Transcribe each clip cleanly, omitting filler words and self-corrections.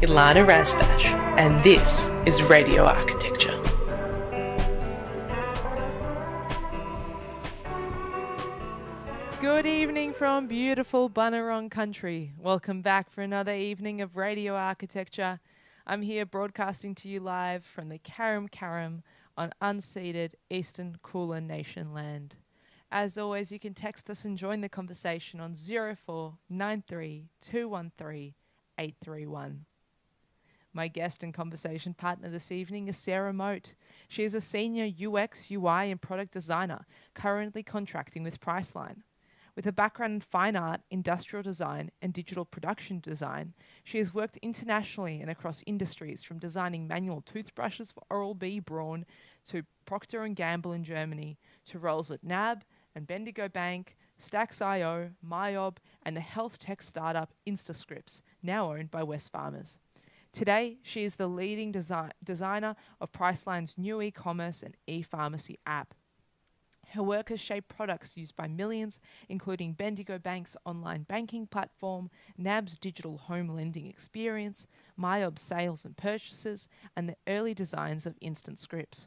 Ilana Razbash, and this is Radio Architecture. Good evening from beautiful Bunurong country. Welcome back for another evening of Radio Architecture. I'm here broadcasting to you live from the Karam Karam on unceded Eastern Kulin Nation land. As always, you can text us and join the conversation on 0493 213 831. My guest and conversation partner this evening is Sarah Mote. She is a senior UX, UI and product designer, currently contracting with Priceline. With a background in fine art, industrial design, and digital production design, she has worked internationally and across industries, from designing manual toothbrushes for Oral-B Braun to Procter & Gamble in Germany, to roles at NAB and Bendigo Bank, Stacks.io, Myob, and the health tech startup InstaScripts, now owned by Wesfarmers. Today, she is the leading designer of Priceline's new e-commerce and e-pharmacy app. Her work has shaped products used by millions, including Bendigo Bank's online banking platform, NAB's digital home lending experience, Myob's sales and purchases, and the early designs of InstaScripts.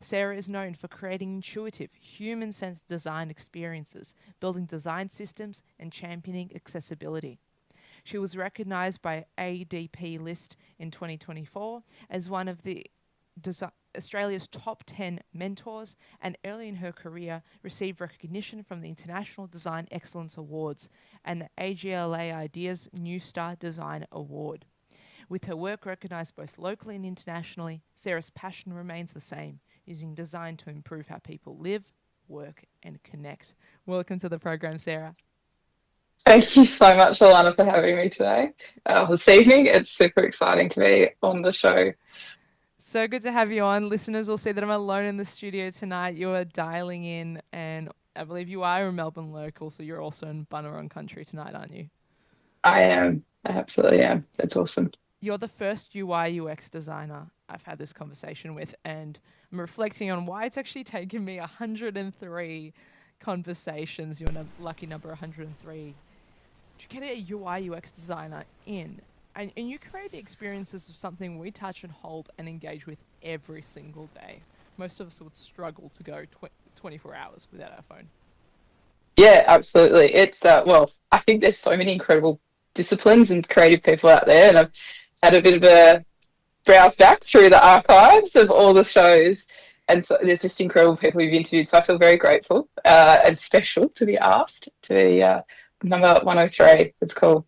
Sarah is known for creating intuitive, human-centered design experiences, building design systems, and championing accessibility. She was recognised by ADP List in 2024 as one of the Australia's top 10 mentors, and early in her career received recognition from the International Design Excellence Awards and the AGLA Ideas New Star Design Award. With her work recognised both locally and internationally, Sarah's passion remains the same, using design to improve how people live, work and connect. Welcome to the program, Sarah. Thank you so much, Ilana, for having me today. This evening, it's super exciting to be on the show. So good to have you on. Listeners will see that I'm alone in the studio tonight. You are dialing in, and I believe you are a Melbourne local, so you're also in Bunurong country tonight, aren't you? I am. I absolutely am. That's awesome. You're the first UI UX designer I've had this conversation with, and I'm reflecting on why it's actually taken me 103 conversations. You're lucky number 103 to get a UI UX designer in. And you create the experiences of something we touch and hold and engage with every single day. Most of us would struggle to go 24 hours without our phone. Yeah, absolutely. It's, I think there's so many incredible disciplines and creative people out there, and I've had a bit of a browse back through the archives of all the shows, and so there's just incredible people you've interviewed, so I feel very grateful and special to be asked to be number 103. It's cool.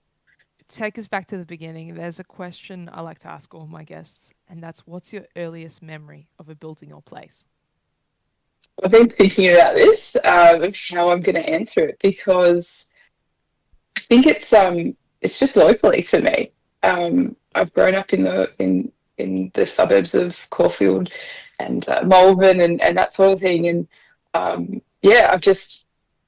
Take us back to the beginning. There's a question I like to ask all my guests, and that's, what's your earliest memory of a building or place? I've been thinking about this, of how I'm going to answer it, because I think it's just locally for me. I've grown up in the suburbs of Caulfield and Malvern and that sort of thing, and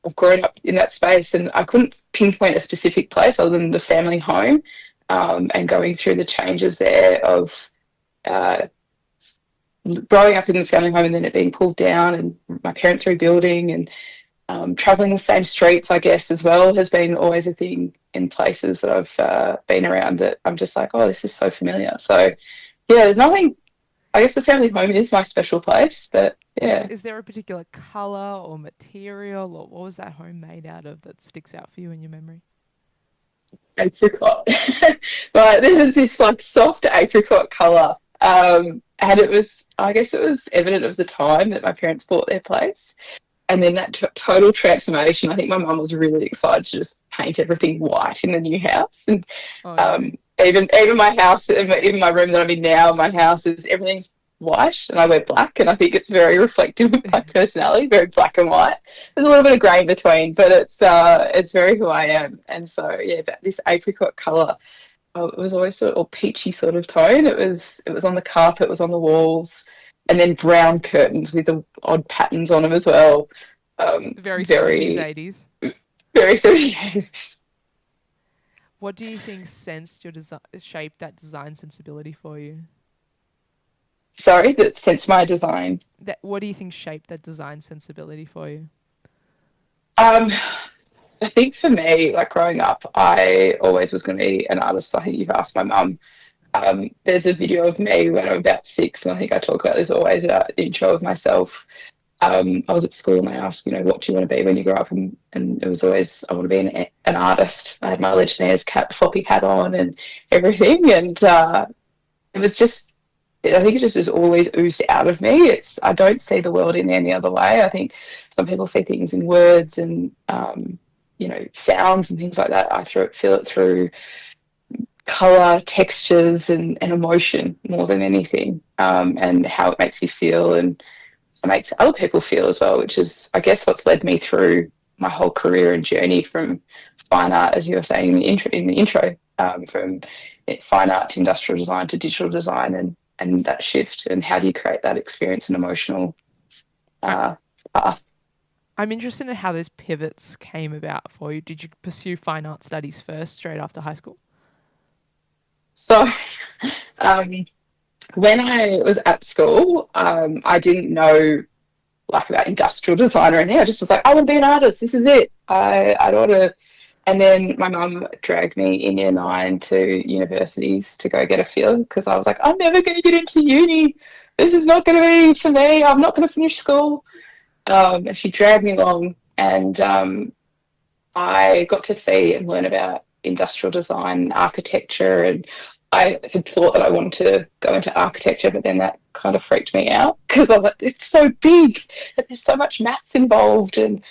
I've grown up in that space, and I couldn't pinpoint a specific place other than the family home, and going through the changes there of growing up in the family home and then it being pulled down and my parents rebuilding, and travelling the same streets, I guess, as well, has been always a thing in places that I've been around that I'm just like, oh, this is so familiar. So, yeah, there's nothing. I guess the family home is my special place, but yeah. Is there a particular colour or material, or what was that home made out of that sticks out for you in your memory? Apricot. But there was this like soft apricot colour, and I guess it was evident of the time that my parents bought their place. And then that total transformation, I think my mum was really excited to just paint everything white in the new house. And even my house, even my room that I'm in now, my house everything's white, and I wear black, and I think it's very reflective of my personality, very black and white. There's a little bit of grey in between, but it's very who I am. And so, yeah, this apricot colour, it was always sort of, or peachy sort of tone. It was on the carpet, it was on the walls. And then brown curtains with the odd patterns on them as well. Very 70s, 80s. Very 70s. What do you think shaped that design sensibility for you? Sorry, that since my design. What do you think shaped that design sensibility for you? I think for me, like growing up, I always was going to be an artist. I think you've asked my mum There's a video of me when I'm about 6, and I think I talk about this always about the intro of myself. I was at school and I asked, what do you want to be when you grow up? And it was always, I want to be an artist. I had my Legionnaires cap, floppy hat on and everything. And it was just, I think it just has always oozed out of me. I don't see the world in any other way. I think some people see things in words and, sounds and things like that. I feel it through colour, textures and emotion more than anything, and how it makes you feel and it makes other people feel as well, which is, I guess, what's led me through my whole career and journey from fine art, as you were saying in the intro, from fine art to industrial design to digital design, and that shift, and how do you create that experience and emotional path. I'm interested in how those pivots came about for you. Did you pursue fine art studies first, straight after high school? So when I was at school, I didn't know about industrial design or anything. I just was like, I want to be an artist. This is it. I don't want to. And then my mum dragged me in year 9 to universities to go get a feel, because I was like, I'm never going to get into uni. This is not going to be for me. I'm not going to finish school. And she dragged me along, and I got to see and learn about industrial design, architecture, and I had thought that I wanted to go into architecture, but then that kind of freaked me out, because I was like, it's so big, that there's so much maths involved, and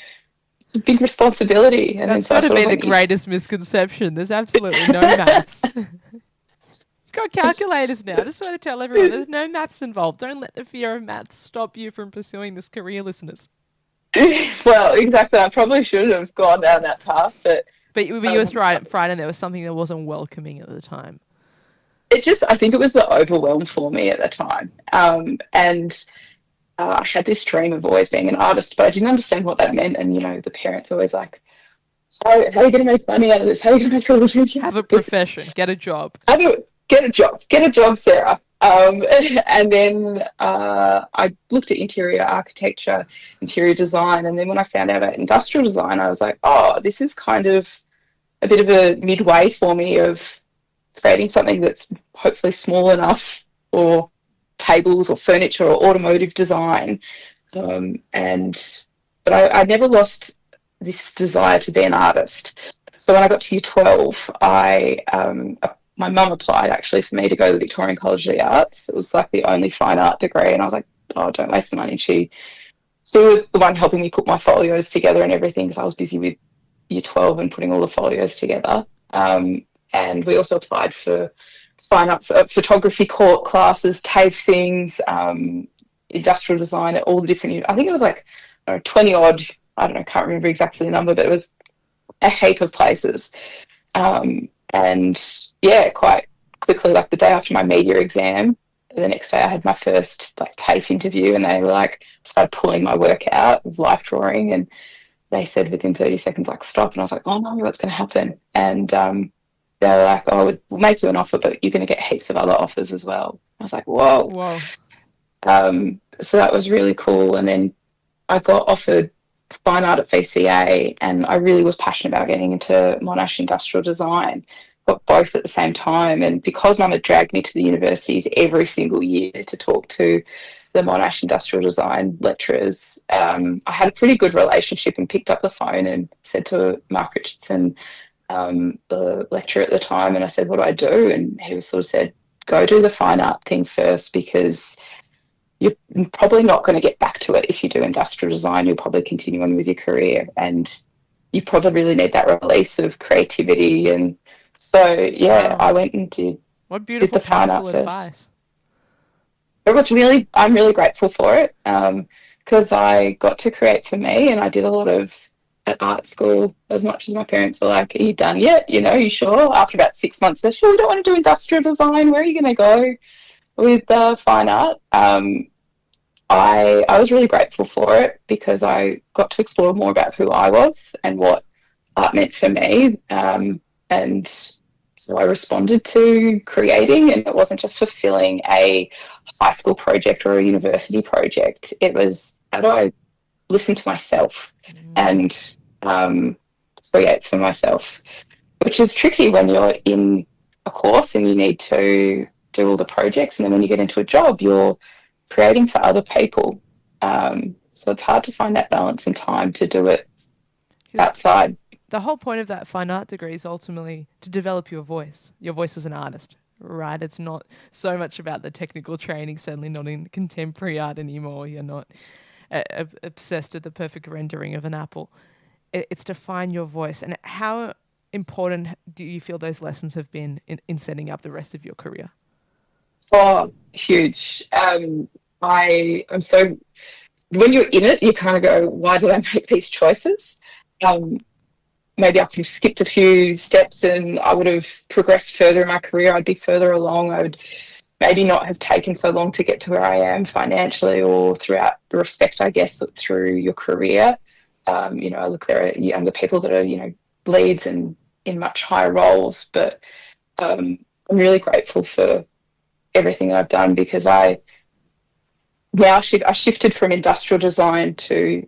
it's a big responsibility. And that's got to be the greatest misconception. There's absolutely no maths. You've got calculators now. Just want to tell everyone there's no maths involved. Don't let the fear of maths stop you from pursuing this career, listeners. Well, exactly. I probably should have gone down that path, but you were frightened there was something that wasn't welcoming at the time. I think it was the overwhelm for me at the time. And I had this dream of always being an artist, but I didn't understand what that meant. And, the parents always like, how are you going to make money out of this? How are you going to make a living? Have a profession, get a job. Get a job, Sarah. And then I looked at interior architecture, interior design. And then when I found out about industrial design, I was like, oh, this is kind of a bit of a midway for me of creating something that's hopefully small enough for tables or furniture or automotive design. But I never lost this desire to be an artist. So when I got to year 12, my mum applied actually for me to go to the Victorian College of the Arts. It was like the only fine art degree, and I was like, oh, don't waste the money. She was the one helping me put my folios together and everything, because I was busy with year 12 and putting all the folios together. And we also applied for fine art photography court classes, TAFE things, industrial design at all the different, I think it was like 20 odd, I don't know, can't remember exactly the number, but it was a heap of places. And yeah, quite quickly, like the day after my media exam, the next day I had my first TAFE interview, and they were started pulling my work out of life drawing, and they said within 30 seconds, stop. And I was like, oh no, what's going to happen? And they were like, oh, we'll make you an offer, but you're going to get heaps of other offers as well. I was like, whoa. So that was really cool. And then I got offered fine art at VCA, and I really was passionate about getting into Monash industrial design, got both at the same time. And because Mum had dragged me to the universities every single year to talk to the Monash industrial design lecturers, I had a pretty good relationship, and picked up the phone and said to Mark Richardson, the lecturer at the time, and I said, what do I do? And he was sort of said, go do the fine art thing first, because you're probably not going to get back to it if you do industrial design. You'll probably continue on with your career, and you probably really need that release of creativity. And so, yeah, I went and did the fine art first. It was I'm really grateful for it, because I got to create for me, and I did a lot of at art school, as much as my parents were like, are you done yet? You sure? After about 6 months, they're sure you don't want to do industrial design. Where are you going to go with fine art? I was really grateful for it, because I got to explore more about who I was and what art meant for me. And so I responded to creating, and it wasn't just fulfilling a high school project or a university project. It was, how do I listen to myself and create for myself, which is tricky when you're in a course and you need to do all the projects, and then when you get into a job, you're creating for other people. So it's hard to find that balance and time to do it outside. The whole point of that fine art degree is ultimately to develop your voice as an artist, right? It's not so much about the technical training, certainly not in contemporary art anymore. You're not obsessed with the perfect rendering of an apple. It's to find your voice. And how important do you feel those lessons have been in setting up the rest of your career? Oh, huge. I'm so, when you're in it, you kind of go, why did I make these choices? Maybe I could have skipped a few steps and I would have progressed further in my career. I'd be further along. I would maybe not have taken so long to get to where I am financially, or throughout the respect, I guess, through your career. Look, there are younger people that are, leads and in much higher roles, but I'm really grateful for everything that I've done, because I shifted from industrial design to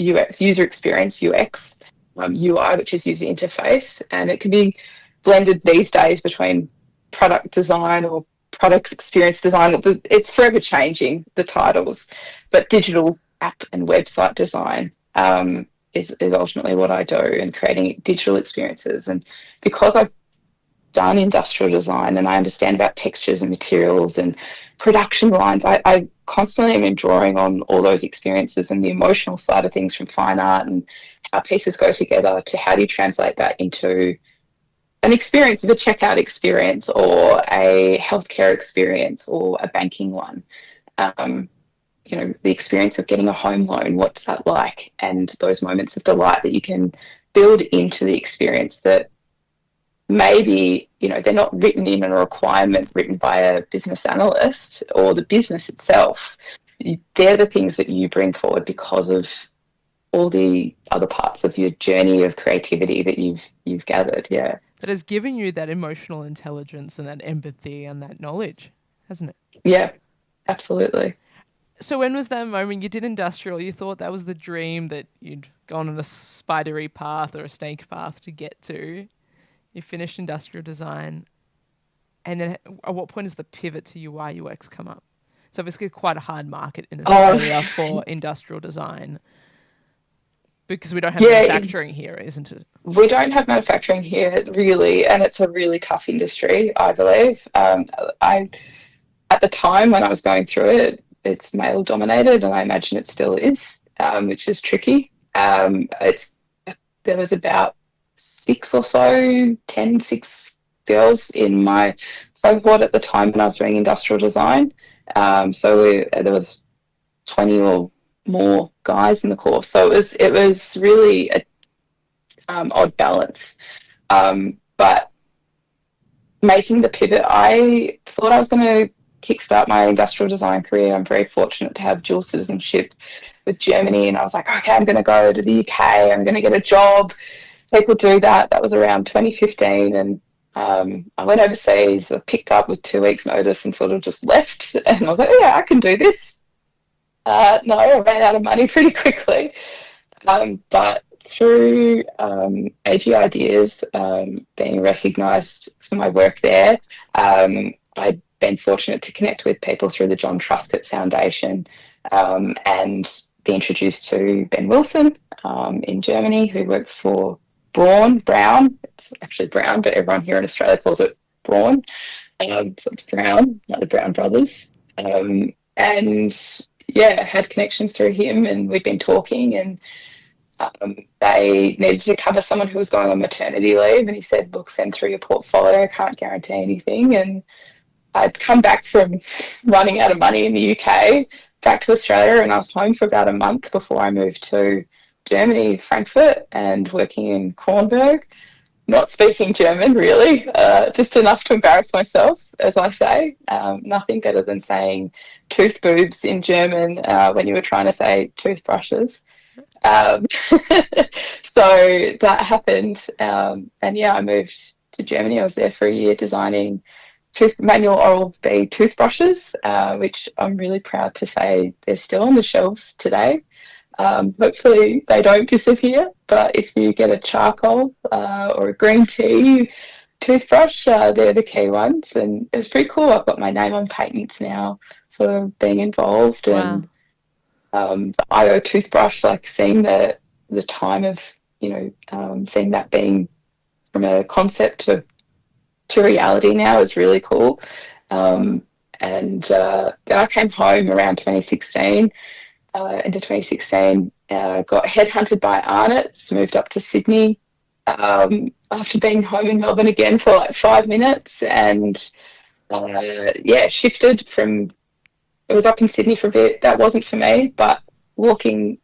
UX, user experience, UX, UI, which is user interface, and it can be blended these days between product design or product experience design. It's forever changing, the titles, but digital app and website design is ultimately what I do, and creating digital experiences. And because I've done industrial design and I understand about textures and materials and production lines, I constantly am drawing on all those experiences and the emotional side of things from fine art and how pieces go together, to how do you translate that into an experience, of a checkout experience or a healthcare experience or a banking one. The experience of getting a home loan, what's that like? And those moments of delight that you can build into the experience that maybe, they're not written in a requirement written by a business analyst or the business itself. They're the things that you bring forward because of all the other parts of your journey of creativity that you've gathered. Yeah. That has given you that emotional intelligence and that empathy and that knowledge, hasn't it? Yeah, absolutely. So when was that moment you did industrial, you thought that was the dream that you'd gone on a spidery path or a snake path to get to? You finished industrial design, and then at what point does the pivot to UI UX come up? It's obviously quite a hard market in Australia for industrial design, because we don't have manufacturing here, isn't it? We don't have manufacturing here, really, and it's a really tough industry, I believe. At the time when I was going through it, it's male dominated, and I imagine it still is, which is tricky. There was about 6 girls in my cohort at the time when I was doing industrial design. So there was 20 or more guys in the course. So it was really a odd balance. But making the pivot, I thought I was going to kickstart my industrial design career. I'm very fortunate to have dual citizenship with Germany, and I was like, okay, I'm going to go to the UK, I'm going to get a job. People do that. That was around 2015, and I went overseas. I picked up with 2 weeks' notice and sort of just left. And I was like, oh, yeah, I can do this. No, I ran out of money pretty quickly. But through AG Ideas being recognised for my work there, I'd been fortunate to connect with people through the John Truscott Foundation and be introduced to Ben Wilson in Germany, who works for Brown. It's actually Brown, but everyone here in Australia calls it Braun. So it's Brown, not the Brown brothers. And yeah, had connections through him, and we'd been talking, and they needed to cover someone who was going on maternity leave, and he said, look, send through your portfolio, I can't guarantee anything. And I'd come back from running out of money in the UK back to Australia, and I was home for about a month before I moved to Germany, Frankfurt, and working in Kronberg, not speaking German really, just enough to embarrass myself, as I say. Nothing better than saying tooth boobs in German when you were trying to say toothbrushes. So that happened, and yeah, I moved to Germany. I was there for a year designing manual Oral-B toothbrushes, which I'm really proud to say they're still on the shelves today. Hopefully they don't disappear, but if you get a charcoal or a green tea toothbrush, they're the key ones, and it was pretty cool. I've got my name on patents now for being involved, Wow. and the IO toothbrush, like seeing the time of, seeing that being from a concept to reality now is really cool. And then I came home around 2016, into 2016, got headhunted by Arnott's, moved up to Sydney after being home in Melbourne again for like 5 minutes, and shifted from, it was up in Sydney for a bit. That wasn't for me, but walking,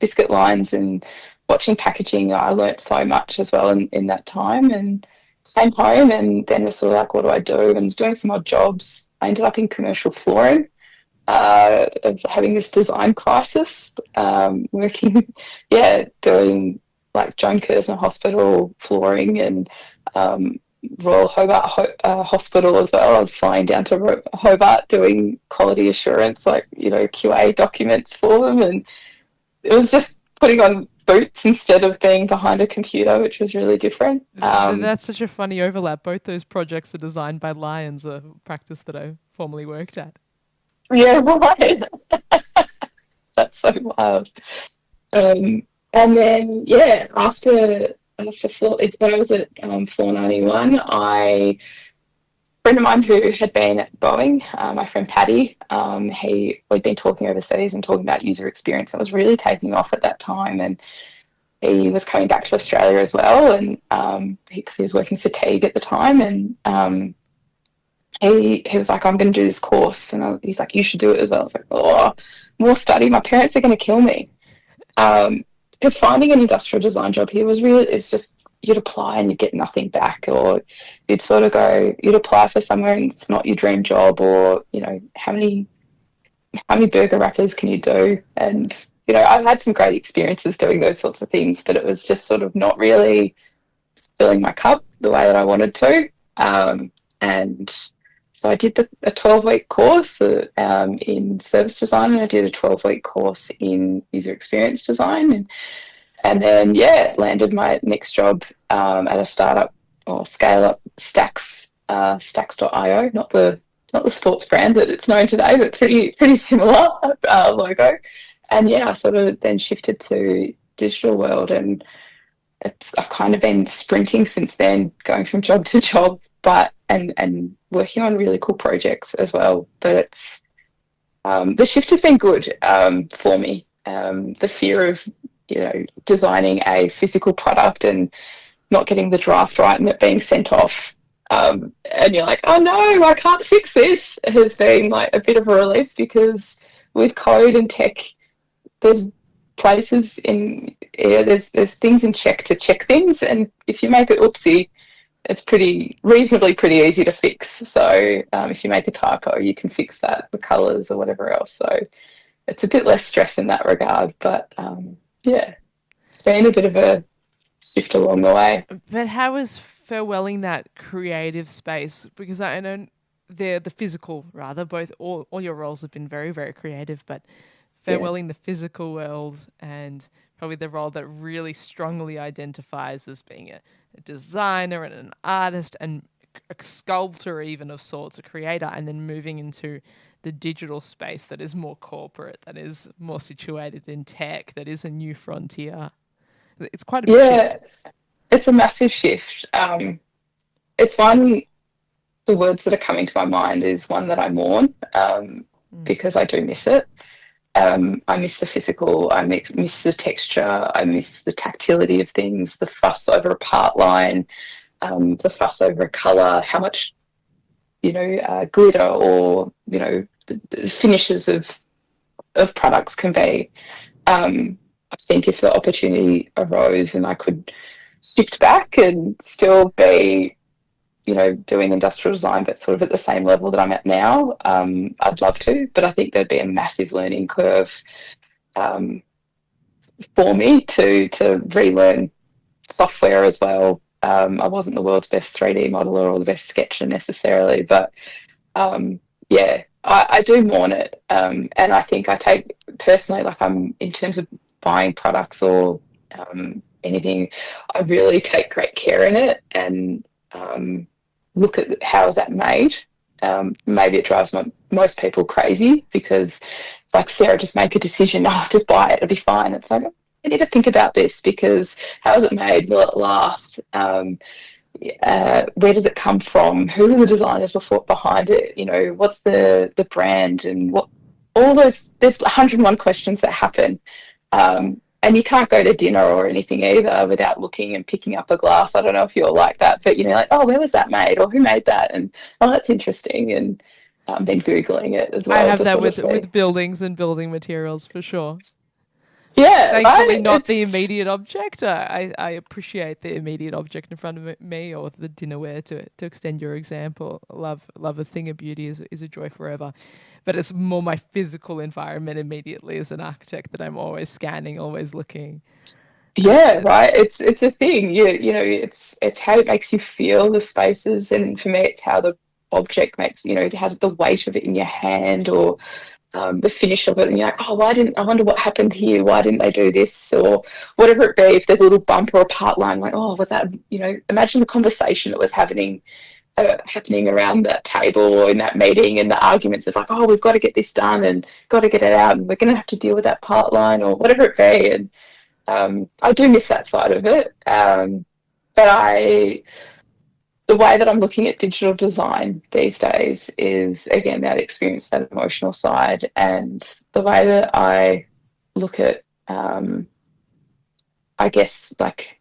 biscuit lines and watching packaging, I learnt so much as well in that time, and came home and then was sort of like, what do I do? And was doing some odd jobs. I ended up in commercial flooring, of having this design crisis, working, doing like Joan Kersner Hospital flooring, and Royal Hobart Hospital as well. I was flying down to Hobart doing quality assurance, like, QA documents for them. And it was just putting on boots instead of being behind a computer, which was really different. That's such a funny overlap. Both those projects are designed by Lions, a practice that I formerly worked at. Yeah, right. That's so wild. And then, after when I was at 491, a friend of mine who had been at Boeing, my friend Paddy, we'd been talking overseas and talking about user experience. It was really taking off at that time, and he was coming back to Australia as well, and because he was working for Teague at the time, and he was like, I'm going to do this course, and he's like, you should do it as well. I was like, oh, more study, my parents are going to kill me. Because finding an industrial design job here it's just, you'd apply and you'd get nothing back, or you'd sort of you'd apply for somewhere and it's not your dream job, or, how many burger wrappers can you do? And, I've had some great experiences doing those sorts of things, but it was just sort of not really filling my cup the way that I wanted to. And so I did a 12-week course in service design, and I did a 12-week course in user experience design, and then landed my next job at a startup or scale-up Stacks.io, not the sports brand that it's known today, but pretty similar logo. And I sort of then shifted to digital world, and I've kind of been sprinting since then, going from job to job, but and working on really cool projects as well. But it's the shift has been good for me. The fear of designing a physical product and not getting the draft right and it being sent off, and you're like, oh no, I can't fix this, has been like a bit of a relief, because with code and tech, there's places there's things in check to check things, and if you make it oopsie, it's reasonably pretty easy to fix. So if you make a typo, you can fix that, the colours or whatever else. So it's a bit less stress in that regard. But it's been a bit of a shift along the way. But how is farewelling that creative space? Because I know the physical, rather, all your roles have been very, very creative, but farewelling the physical world and probably the role that really strongly identifies as being a designer and an artist and a sculptor even of sorts, a creator, and then moving into the digital space that is more corporate, that is more situated in tech, that is a new frontier. It's quite a big shift. It's a massive shift. It's one, the words that are coming to my mind is one that I mourn, because I do miss it. I miss the physical, I miss the texture, I miss the tactility of things, the fuss over a part line, the fuss over a colour, how much, glitter or, the finishes of products can be. I think if the opportunity arose and I could shift back and still be, doing industrial design, but sort of at the same level that I'm at now, I'd love to. But I think there'd be a massive learning curve for me to relearn software as well. I wasn't the world's best 3D modeler or the best sketcher necessarily, but I do mourn it. And I think I take personally, like in terms of buying products or anything, I really take great care in it. And look at how is that made. Maybe it drives most people crazy because it's like, Sarah, just make a decision. Oh, just buy it. It'll be fine. It's like, I need to think about this because how is it made? Will it last? Where does it come from? Who are the designers behind it? You know, what's the brand and what all those? There's 101 questions that happen. And you can't go to dinner or anything either without looking and picking up a glass. I don't know if you're like that, but, you know, like, oh, where was that made? Or who made that? And, oh, that's interesting. And then Googling it as well. I have that with buildings and building materials for sure. Yeah, thankfully right? not the immediate object. I appreciate the immediate object in front of me, or the dinnerware, to extend your example. Love a thing of beauty is a joy forever. But it's more my physical environment immediately as an architect that I'm always scanning, always looking. Yeah, right. It's a thing. You know, it's how it makes you feel, the spaces, and for me, it's how the object makes, you know, how the weight of it in your hand, or the finish of it, and you're like, oh, I wonder what happened here, why didn't they do this, or whatever it be. If there's a little bump or a part line, like, oh, was that, you know, imagine the conversation that was happening around that table or in that meeting, and the arguments of like, oh, we've got to get this done and got to get it out, and we're going to have to deal with that part line or whatever it be. And I do miss that side of it, but the way that I'm looking at digital design these days is, again, that experience, that emotional side, and the way that I look at, I guess, like,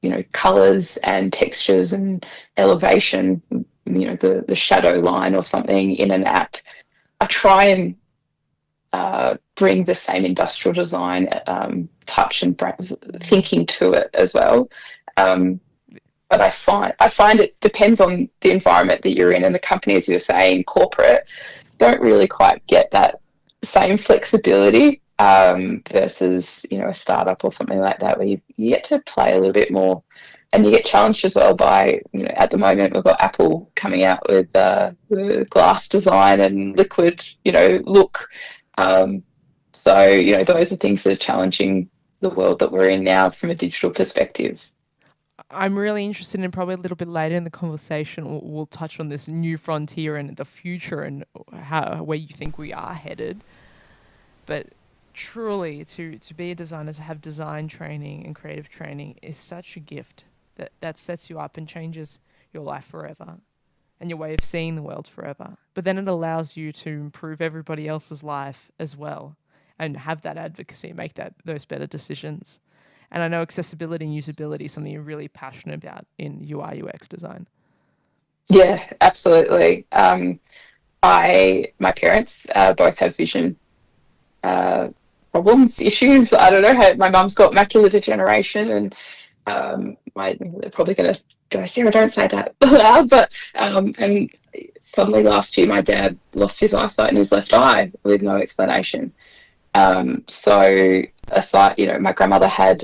you know, colours and textures and elevation, you know, the shadow line or something in an app. I try and bring the same industrial design touch and thinking to it as well. But I find it depends on the environment that you're in, and the company, as you were saying, corporate, don't really quite get that same flexibility versus, you know, a startup or something like that, where you get to play a little bit more, and you get challenged as well by, you know, at the moment we've got Apple coming out with the glass design and liquid, you know, look. So, you know, those are things that are challenging the world that we're in now from a digital perspective. I'm really interested in, probably a little bit later in the conversation, we'll touch on this new frontier and the future and where you think we are headed. But truly, to be a designer, to have design training and creative training is such a gift that sets you up and changes your life forever and your way of seeing the world forever. But then it allows you to improve everybody else's life as well and have that advocacy and make those better decisions. And I know accessibility and usability is something you're really passionate about in UI UX design. Yeah, absolutely. My parents both have vision problems, issues. I don't know. My mum's got macular degeneration, and they're probably going to go, Sarah, don't say that loud. But and suddenly last year, my dad lost his eyesight in his left eye with no explanation. So aside, you know, my grandmother had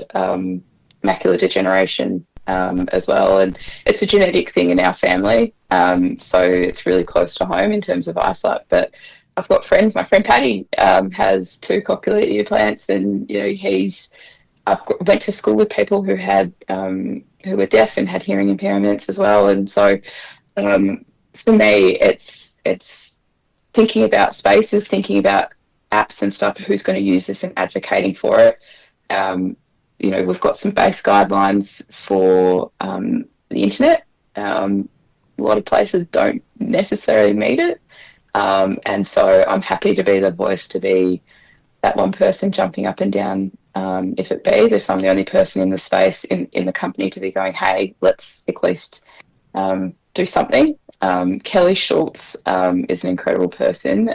macular degeneration as well, and it's a genetic thing in our family. So it's really close to home in terms of eyesight. But I've got friends. My friend Patty has 2 cochlear implants, and, you know, went to school with people who had who were deaf and had hearing impairments as well. And so for me, it's thinking about spaces, thinking about apps and stuff, who's going to use this and advocating for it. You know, we've got some base guidelines for the internet. A lot of places don't necessarily meet it. And so I'm happy to be the voice, to be that one person jumping up and down, if I'm the only person in the space, in the company, to be going, hey, let's at least do something. Kelly Schultz is an incredible person,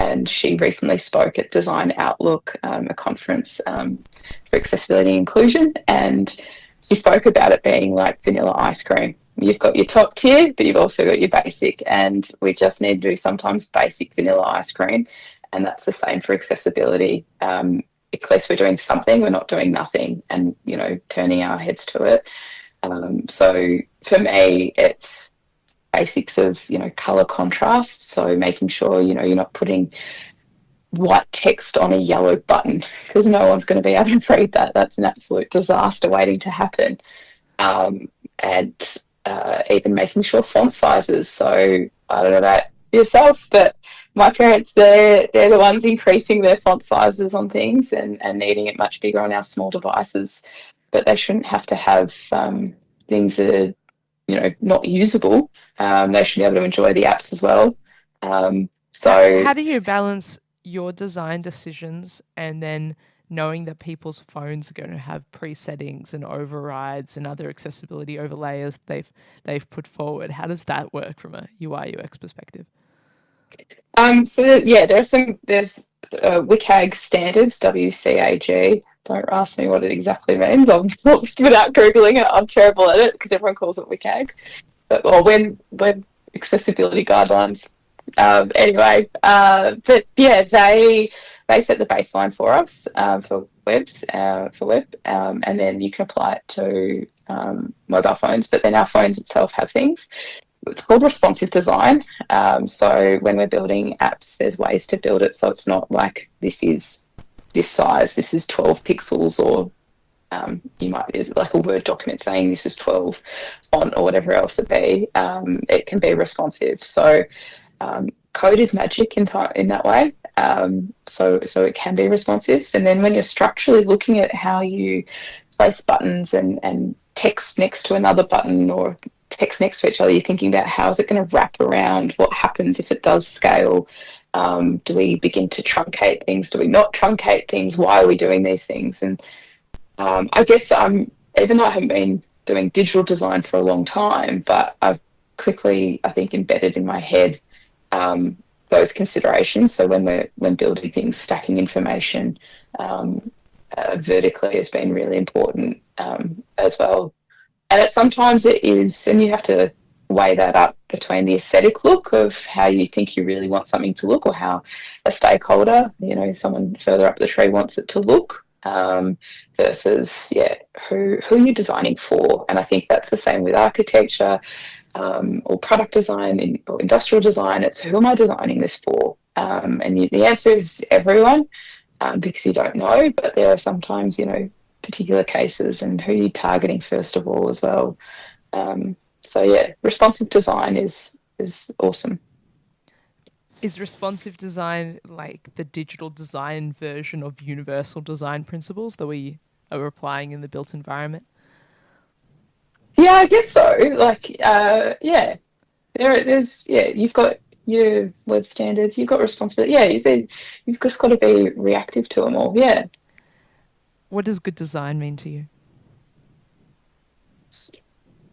and she recently spoke at Design Outlook, a conference for accessibility and inclusion, and she spoke about it being like vanilla ice cream. You've got your top tier, but you've also got your basic, and we just need to do sometimes basic vanilla ice cream, and that's the same for accessibility. At least we're doing something, we're not doing nothing, and, you know, turning our heads to it. So for me, it's basics of, you know, color contrast. So making sure, you know, you're not putting white text on a yellow button, because no one's going to be able to read that. That's an absolute disaster waiting to happen. And even making sure font sizes. So I don't know about yourself, but my parents, they're the ones increasing their font sizes on things and needing it much bigger on our small devices. But they shouldn't have to have things that are, not usable. They should be able to enjoy the apps as well. So how do you balance your design decisions and then knowing that people's phones are going to have pre-settings and overrides and other accessibility overlayers they've put forward? How does that work from a UI UX perspective? there's WCAG standards, WCAG. Don't ask me what it exactly means. Without googling it, I'm terrible at it because everyone calls it WCAG. Or when accessibility guidelines. But yeah, they set the baseline for us for web, and then you can apply it to mobile phones. But then our phones itself have things. It's called responsive design. So when we're building apps, there's ways to build it so it's not like this is this size, this is 12 pixels, or you might use like a Word document saying this is 12 font or whatever else it be. It can be responsive. So code is magic in that way. So it can be responsive. And then when you're structurally looking at how you place buttons and text next to another button or text next to each other, you're thinking about how is it going to wrap around, what happens if it does scale, do we begin to truncate things, do we not truncate things, why are we doing these things? And I guess even though I haven't been doing digital design for a long time, but I've quickly, I think, embedded in my head those considerations. So when building things, stacking information vertically has been really important as well. And sometimes it is, and you have to weigh that up between the aesthetic look of how you think you really want something to look, or how a stakeholder, someone further up the tree wants it to look, versus who you're designing for. And I think that's the same with architecture or product design or industrial design. It's who am I designing this for? And the answer is everyone, because you don't know, but there are sometimes particular cases and who you're targeting first of all as well. Responsive design is awesome. Is responsive design like the digital design version of universal design principles that we are applying in the built environment? Yeah, I guess so. You've got your web standards, you've got responsibility. Yeah, you've just got to be reactive to them all. Yeah. What does good design mean to you? So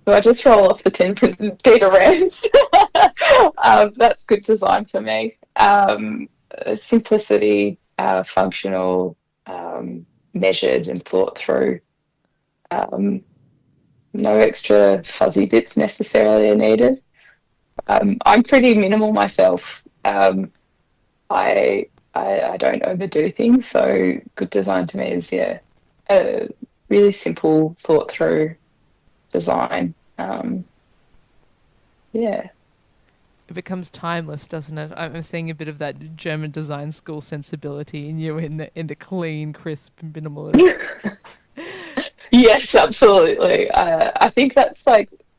I just roll off the 10 data rams. That's good design for me. Simplicity, functional, measured and thought through. No extra fuzzy bits necessarily are needed. I'm pretty minimal myself. I don't overdo things, so good design to me is a really simple, thought through design. It becomes timeless, doesn't it? I'm seeing a bit of that German design school sensibility in you, in the clean, crisp, minimalist. Yes, absolutely. I think that's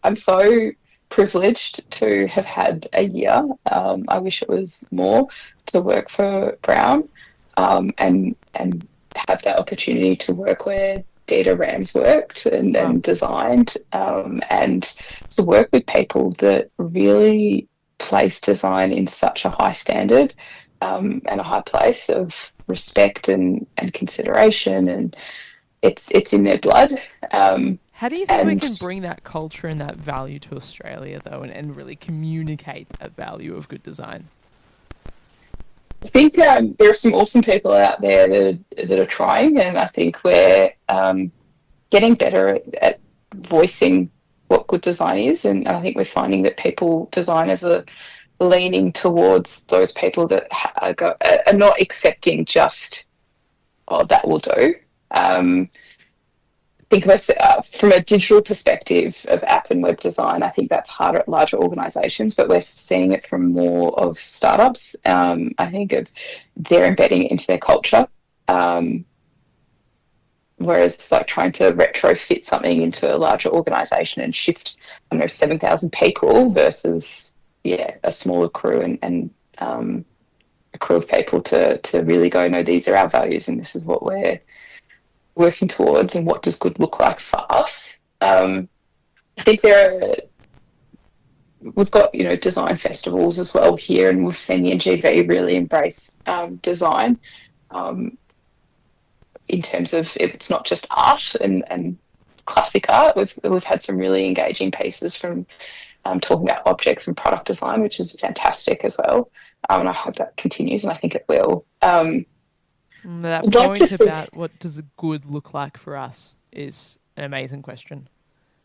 I'm so privileged to have had a year. I wish it was more to work for Brown, and have that opportunity to work where Data Rams worked and designed, and to work with people that really place design in such a high standard, and a high place of respect and consideration, and it's in their blood. How do you think we can bring that culture and that value to Australia, though, and really communicate that value of good design? I think there are some awesome people out there that are trying, and I think we're getting better at voicing what good design is, and I think we're finding that designers are leaning towards those people that are not accepting just, that will do. Think of us from a digital perspective of app and web design. I think that's harder at larger organisations, but we're seeing it from more of startups. I think they're embedding it into their culture. Whereas it's like trying to retrofit something into a larger organisation and shift, 7,000 people versus, a smaller crew and a crew of people to really go, no, these are our values and this is what we're working towards and what does good look like for us. I think we've got, design festivals as well here, and we've seen the NGV really embrace design. In terms of, if it's not just art and classic art, we've had some really engaging pieces from talking about objects and product design, which is fantastic as well. And I hope that continues, and I think it will. That point about what does a good look like for us is an amazing question.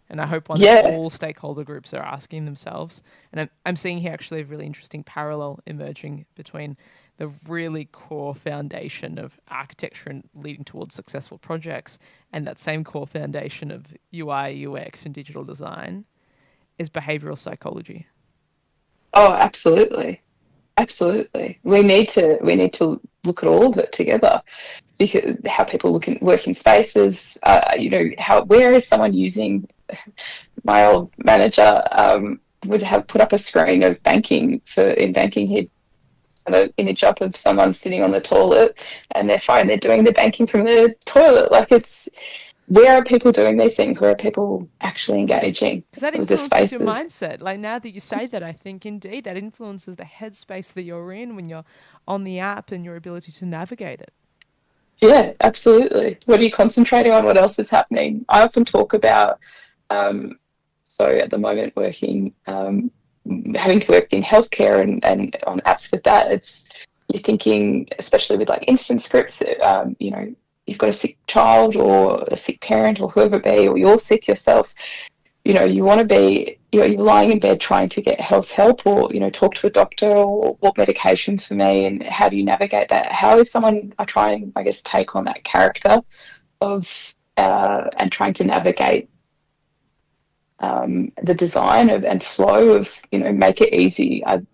And I hope one that all stakeholder groups are asking themselves. And I'm seeing here actually a really interesting parallel emerging between the really core foundation of architecture and leading towards successful projects and that same core foundation of UI, UX and digital design is behavioral psychology. Oh, absolutely. Absolutely. We need to look at all of it together, because how people work in spaces, where is someone using. My old manager would have put up a screen of banking. In banking, he'd have an image up of someone sitting on the toilet and they're fine. They're doing the banking from the toilet. Like, where are people doing these things? Where are people actually engaging? Because that influences your mindset. Like, now that you say that, I think indeed that influences the headspace that you're in when you're on the app and your ability to navigate it. Yeah, absolutely. What are you concentrating on? What else is happening? I often talk about, so at the moment having to work in healthcare and on apps with that, you're thinking, especially with like instant scripts, you've got a sick child or a sick parent or whoever it be, or you're sick yourself, you want to be, you're lying in bed trying to get health help or, talk to a doctor, or what medications for me, and how do you navigate that? How is someone, I try and, I guess, take on that character of, and trying to navigate the design and flow of, make it easy, and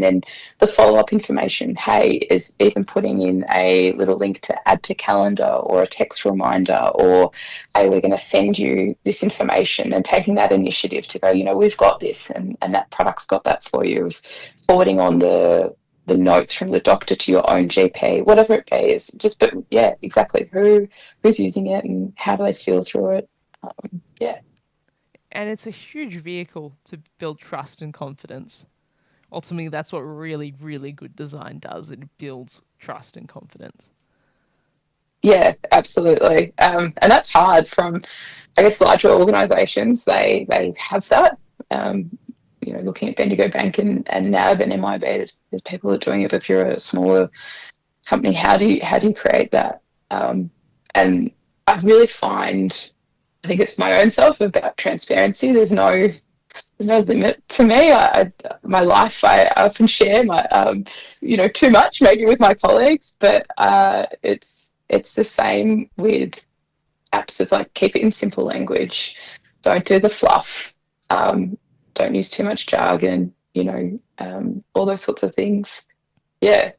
then the follow-up information, hey, is even putting in a little link to add to calendar or a text reminder, or, hey, we're going to send you this information, and taking that initiative to go, we've got this, and that product's got that for you, forwarding on the notes from the doctor to your own GP, whatever it be, is just, but yeah, exactly, who's using it and how do they feel through it. And it's a huge vehicle to build trust and confidence. Ultimately, that's what really, really good design does. It builds trust and confidence. Yeah, absolutely. And that's hard from, I guess, larger organisations. They have that. Looking at Bendigo Bank and NAB and MIB, there's people that are doing it. But if you're a smaller company, how do you create that? And I really find, I think it's my own self about transparency. There's no limit for me. My life, I often share my, too much maybe with my colleagues, but it's the same with apps of like, keep it in simple language. Don't do the fluff. Don't use too much jargon, all those sorts of things. Yeah.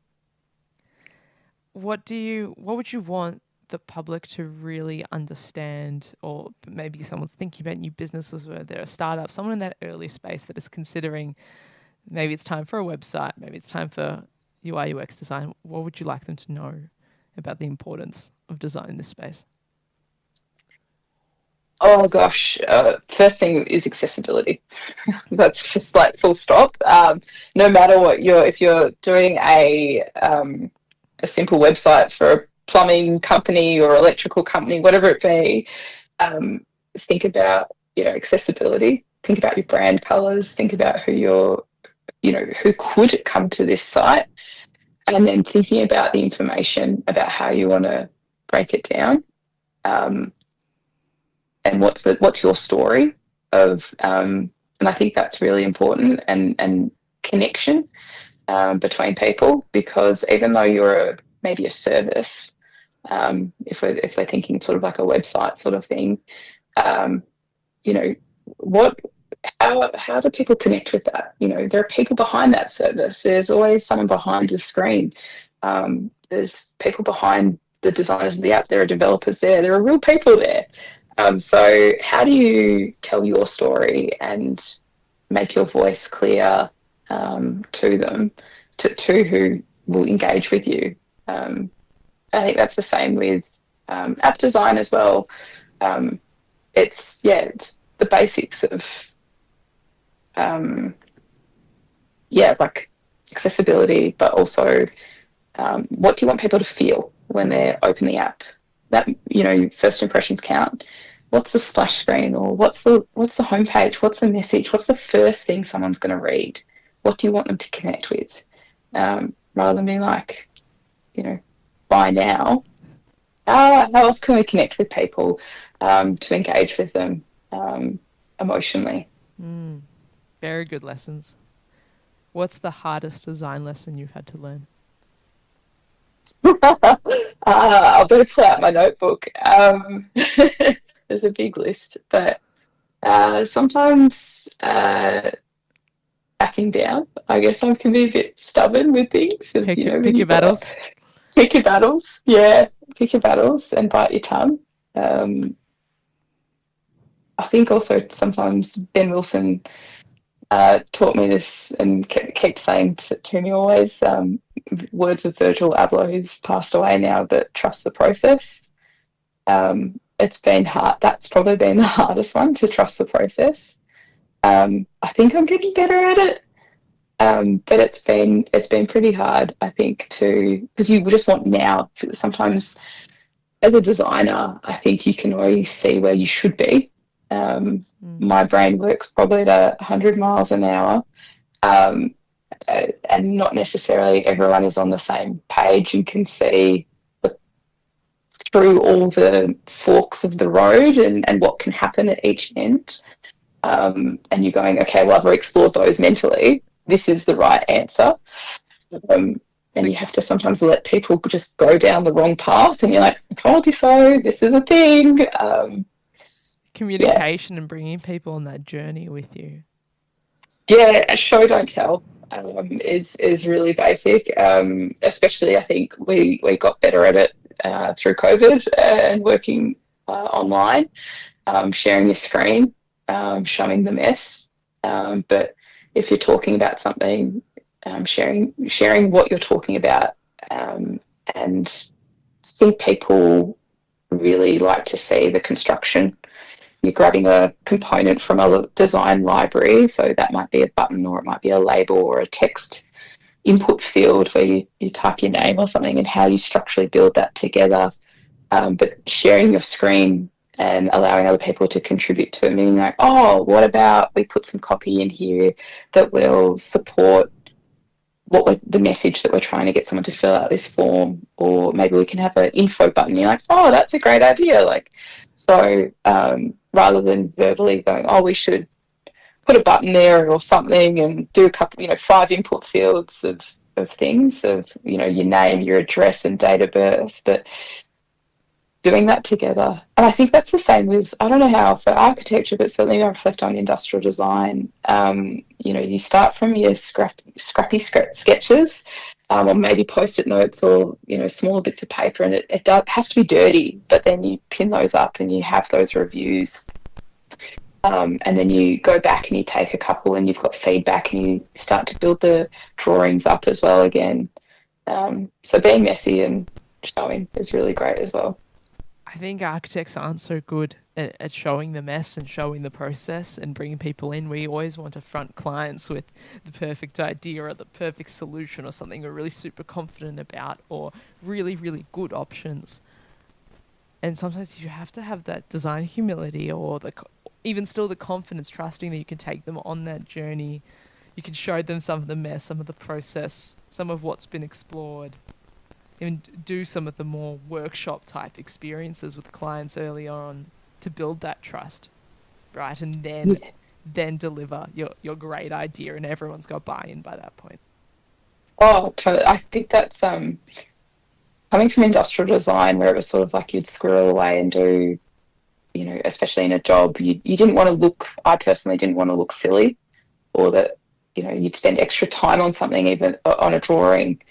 What would you want the public to really understand, or maybe someone's thinking about new businesses where they're a startup, someone in that early space that is considering maybe it's time for a website, maybe it's time for UI UX design? What would you like them to know about the importance of design in this space? Oh gosh, first thing is accessibility. That's just like full stop. No matter what if you're doing a simple website for a plumbing company or electrical company, whatever it be, think about, accessibility. Think about your brand colors. Think about who could come to this site, and then thinking about the information about how you want to break it down, and what's your story of, and I think that's really important, and connection between people, because even though you're maybe a service, if we're thinking sort of like a website sort of thing, how do people connect with that? There are people behind that service. There's always someone behind the screen. There's people behind the designers of the app, there are developers there are real people there. So how do you tell your story and make your voice clear to them, to who will engage with you? I think that's the same with app design as well. It's the basics of like accessibility, but also what do you want people to feel when they open the app? That, first impressions count. What's the splash screen, or what's the homepage? What's the message? What's the first thing someone's going to read? What do you want them to connect with? Rather than being like, buy now. How else can we connect with people to engage with them emotionally? Very good lessons. What's the hardest design lesson you've had to learn? I'll better pull out my notebook. There's a big list, but sometimes backing down. I guess I can be a bit stubborn with things. Pick your battles. Pick your battles, pick your battles and bite your tongue. I think also sometimes Ben Wilson taught me this and kept saying to me always, words of Virgil Abloh, who's passed away now, but trust the process. It's been hard. That's probably been the hardest one, to trust the process. I think I'm getting better at it. But it's been pretty hard, I think, because you just want now. Sometimes as a designer, I think you can already see where you should be. My brain works probably at 100 miles an hour, and not necessarily everyone is on the same page and can see through all the forks of the road and what can happen at each end. And you're going, okay, well, I've explored those mentally. This is the right answer. And you have to sometimes let people just go down the wrong path, and you're like, I told you so, this is a thing. Communication and bringing people on that journey with you. Yeah, show, don't tell is really basic. Especially, I think we got better at it through COVID and working online, sharing your screen, showing the mess. But if you're talking about something, sharing what you're talking about, and I think people really like to see the construction. You're grabbing a component from a design library, so that might be a button, or it might be a label, or a text input field where you type your name or something, and how you structurally build that together. But sharing your screen and allowing other people to contribute to it, meaning like, oh, what about we put some copy in here that will support the message that we're trying to get someone to fill out this form, or maybe we can have an info button. You're like, oh, that's a great idea. So rather than verbally going, oh, we should put a button there or something, and do a couple, 5 input fields of things, of, your name, your address and date of birth, but doing that together. And I think that's the same with, I don't know how for architecture, but certainly I reflect on industrial design. You start from your scrappy sketches, or maybe post-it notes, or, smaller bits of paper, and it has to be dirty, but then you pin those up and you have those reviews. And then you go back and you take a couple and you've got feedback, and you start to build the drawings up as well again. So being messy and showing is really great as well. I think architects aren't so good at showing the mess and showing the process and bringing people in. We always want to front clients with the perfect idea or the perfect solution or something we're really super confident about, or really, really good options. And sometimes you have to have that design humility, or even still the confidence, trusting that you can take them on that journey. You can show them some of the mess, some of the process, some of what's been explored. Even do some of the more workshop type experiences with clients early on to build that trust, right? And then deliver your great idea, and everyone's got buy-in by that point. Oh, totally. I think that's coming from industrial design, where it was sort of like you'd squirrel away and do, especially in a job, you didn't want to look, I personally didn't want to look silly, or that, you'd spend extra time on something, even on a drawing.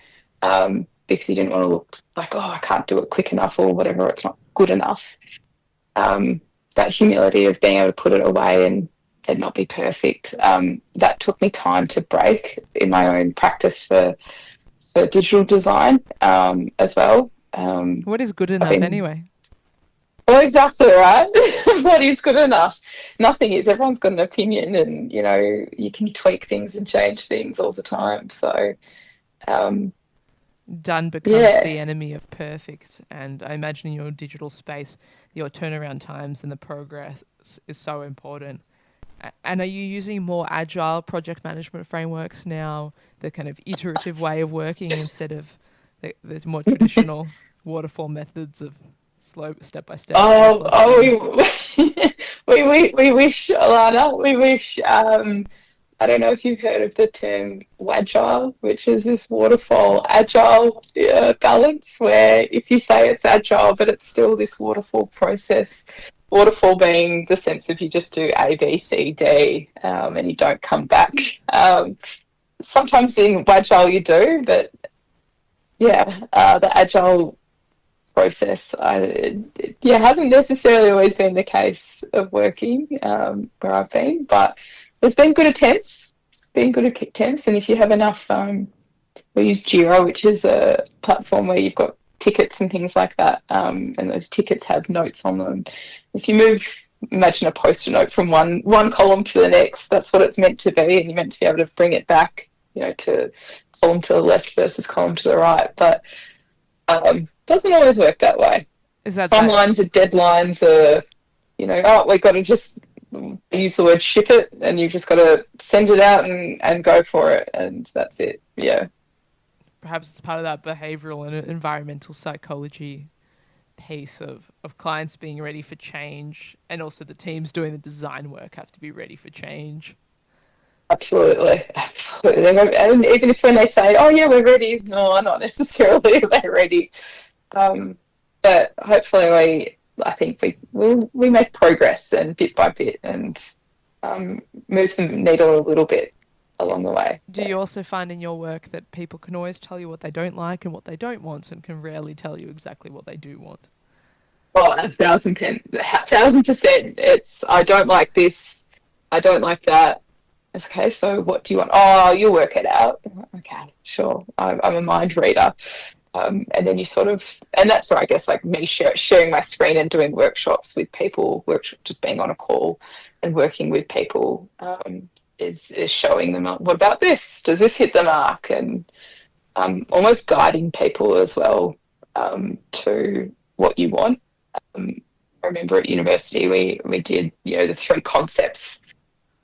because you didn't want to look like, oh, I can't do it quick enough or whatever, it's not good enough. That humility of being able to put it away and it not be perfect, that took me time to break in my own practice for digital design as well. What is good enough anyway? Well, exactly right. What is good enough? Nothing is. Everyone's got an opinion, and you can tweak things and change things all the time. So, done becomes the enemy of perfect. And I imagine in your digital space, your turnaround times and the progress is so important. And are you using more agile project management frameworks now, the kind of iterative way of working instead of the more traditional waterfall methods of slow step by step? We wish, Ilana, we wish. I don't know if you've heard of the term Wagile, which is this waterfall agile balance, where if you say it's agile, but it's still this waterfall process. Waterfall being the sense of you just do A, B, C, D, and you don't come back. Sometimes in Wagile you do, but the agile process hasn't necessarily always been the case of working where I've been, but there's been good attempts. And if you have enough, we use Jira, which is a platform where you've got tickets and things like that, and those tickets have notes on them. If you imagine a post-it note from one column to the next, that's what it's meant to be, and you're meant to be able to bring it back, to column to the left versus column to the right, but doesn't always work that way. Is that timelines or deadlines are, we've got to just use the word ship it, and you've just got to send it out and go for it, and that's it. Perhaps it's part of that behavioral and environmental psychology piece of clients being ready for change, and also the teams doing the design work have to be ready for change. Absolutely. And even if when they say, oh yeah, we're ready, no, not necessarily they're ready. But hopefully I think we make progress, and bit by bit, and move the needle a little bit along the way. Do you also find in your work that people can always tell you what they don't like and what they don't want, and can rarely tell you exactly what they do want? Well, 1,000%. It's, I don't like this, I don't like that. It's okay, so what do you want? Oh, you'll work it out. Okay, sure. I'm a mind reader. And then you and that's where I guess like me sharing my screen and doing workshops with people, just being on a call and working with people, is showing them, what about this? Does this hit the mark? And almost guiding people as well to what you want. I remember at university we did, the 3 concepts.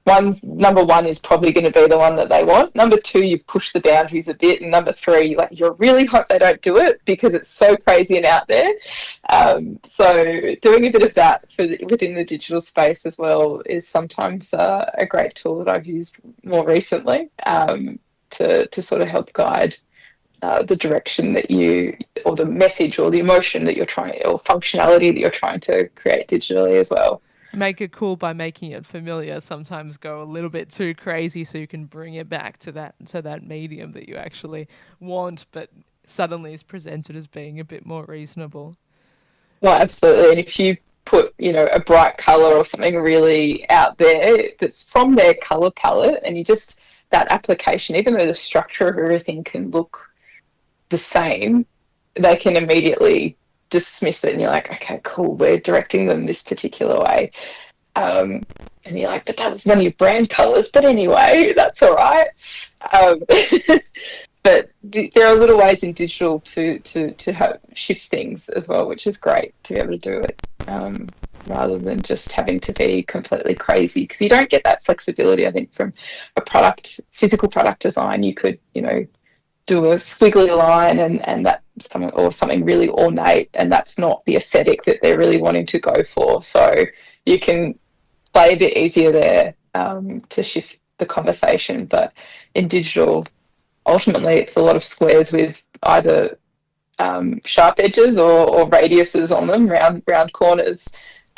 Number 1 is probably going to be the one that they want. Number 2, you've pushed the boundaries a bit, and number 3, you really hope they don't do it because it's so crazy and out there. So doing a bit of that within the digital space as well is sometimes a great tool that I've used more recently to sort of help guide the direction that or the message or the emotion that you're trying, or functionality that you're trying to create digitally as well. Make it cool by making it familiar. Sometimes go a little bit too crazy so you can bring it back to that medium that you actually want, but suddenly is presented as being a bit more reasonable. Well, absolutely. And if you put, a bright colour or something really out there that's from their colour palette, and that application, even though the structure of everything can look the same, they can immediately dismiss it, and you're like, okay, cool, we're directing them this particular way, and you're like, but that was one of your brand colors, but anyway, that's all right. But there are little ways in digital to shift things as well, which is great to be able to do it, rather than just having to be completely crazy, because you don't get that flexibility, I think, from physical product design. You could, do a squiggly line and that's something really ornate, and that's not the aesthetic that they're really wanting to go for. So you can play a bit easier there to shift the conversation. But in digital, ultimately, it's a lot of squares with either sharp edges or radiuses on them, round corners,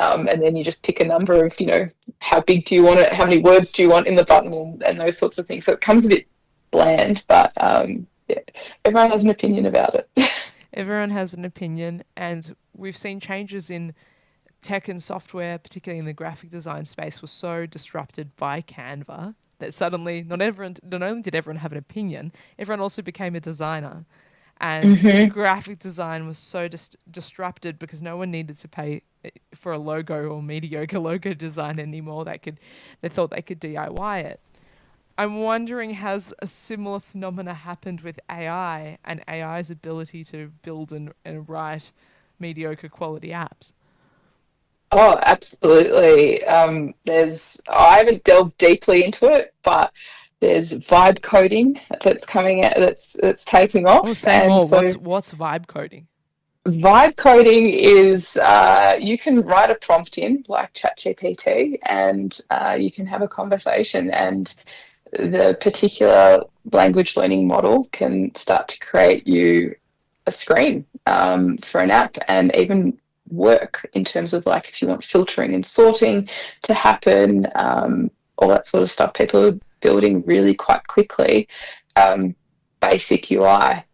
and then you just pick a number of, how big do you want it, how many words do you want in the button, and those sorts of things. So it comes a bit bland, but Yeah. Everyone has an opinion about it. Everyone has an opinion, and we've seen changes in tech and software, particularly in the graphic design space, was so disrupted by Canva that suddenly not only did everyone have an opinion, everyone also became a designer. And graphic design was so disrupted because no one needed to pay for a logo or mediocre logo design anymore. They thought they could DIY it. I'm wondering, has a similar phenomena happened with AI and AI's ability to build and write mediocre quality apps? Oh, absolutely. I haven't delved deeply into it, but there's vibe coding that's coming out that's taking Oh, off. say And more. so What's vibe coding? vibe coding is you can write a prompt in like ChatGPT, and you can have a conversation, and the particular language learning model can start to create you a screen for an app, and even work in terms of like if you want filtering and sorting to happen, all that sort of stuff. People are building really quite quickly basic UI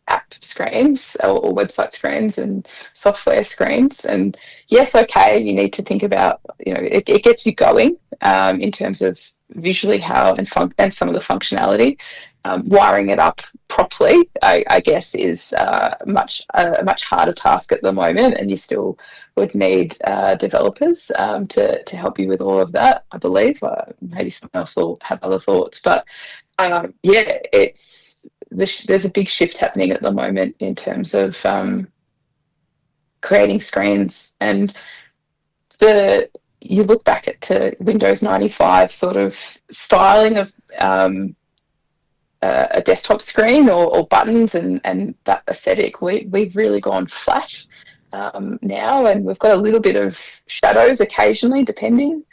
app screens or website screens and software screens. And yes, okay, you need to think about, it gets you going in terms of visually how and some of the functionality. Wiring it up properly, I guess, is a much harder task at the moment, and you still would need developers to help you with all of that, I believe. Maybe someone else will have other thoughts, but there's a big shift happening at the moment in terms of creating screens. And you look back to Windows 95 sort of styling of a desktop screen or buttons and that aesthetic. We've really gone flat now, and we've got a little bit of shadows occasionally, depending,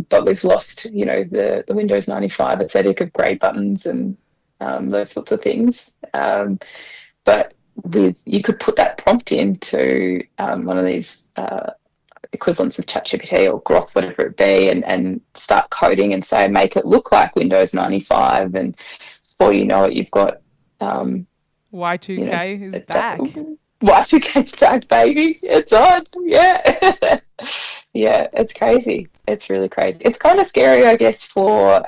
but we've lost, the Windows 95 aesthetic of grey buttons and those sorts of things. But you could put that prompt into one of these equivalents of ChatGPT or Grok, whatever it be, and start coding and say, make it look like Windows 95, and before you know it, you've got Y2K is back. Y2K's back, baby. It's on. Yeah. Yeah, it's crazy. It's really crazy. It's kind of scary, I guess, for